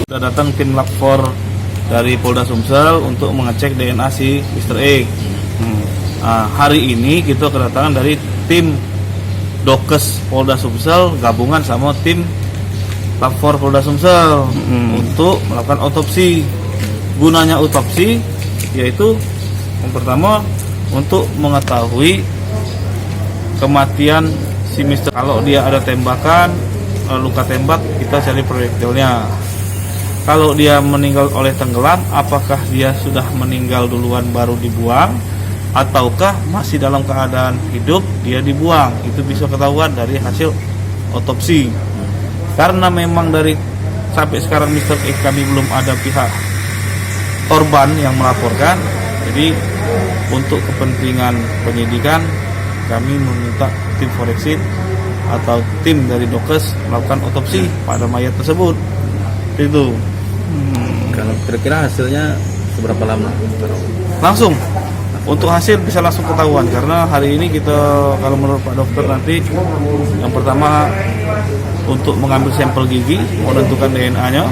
Sudah datang tim Lab 4 dari Polda Sumsel untuk mengecek DNA si Mr. X. Nah, hari ini kita kedatangan dari tim Dokes Polda Sumsel gabungan sama tim Lab 4 Polda Sumsel untuk melakukan otopsi. Gunanya otopsi yaitu yang pertama untuk mengetahui kematian si Mr. Kalau dia ada tembakan, luka tembak, kita cari proyektilnya. Kalau dia meninggal oleh tenggelam, apakah dia sudah meninggal duluan baru dibuang, ataukah masih dalam keadaan hidup dia dibuang? Itu bisa ketahuan dari hasil otopsi. Karena memang dari sampai sekarang Mr. X kami belum ada pihak korban yang melaporkan, jadi untuk kepentingan penyidikan kami meminta tim forensik atau tim dari Dokes melakukan otopsi pada mayat tersebut. Itu. Kalau kira-kira hasilnya seberapa lama? Langsung. Untuk hasil bisa langsung ketahuan karena hari ini kita, kalau menurut Pak Dokter nanti yang pertama untuk mengambil sampel gigi menentukan DNA-nya,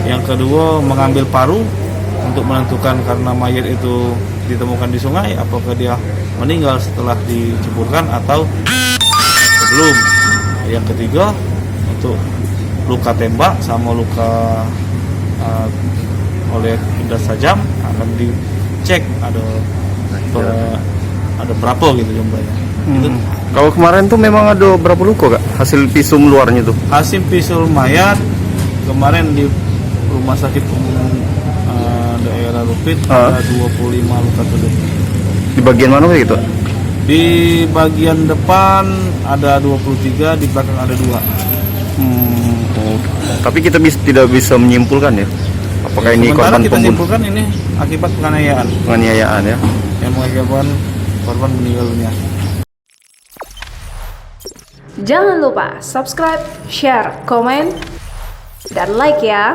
yang kedua mengambil paru untuk menentukan karena mayat itu ditemukan di sungai apakah dia meninggal setelah diceburkan atau sebelum. Yang ketiga untuk luka tembak sama luka oleh benda tajam akan dicek ada berapa gitu jumlahnya. Gitu. Kalau kemarin tuh memang ada berapa luka kak? Hasil visum luarnya tuh? Hasil visum mayat kemarin di rumah sakit umum daerah Lupit ada 25 luka tunduk. Di bagian mana kayak gitu? Di bagian depan ada 23, di belakang ada 2. Tapi kita tidak bisa menyimpulkan ya, apakah ini korban kita pembunuhan? simpulkan ini akibat penganiayaan. Penganiayaan ya. Yang mengakibatkan korban meninggal dunia. Jangan lupa subscribe, share, komen, dan like ya.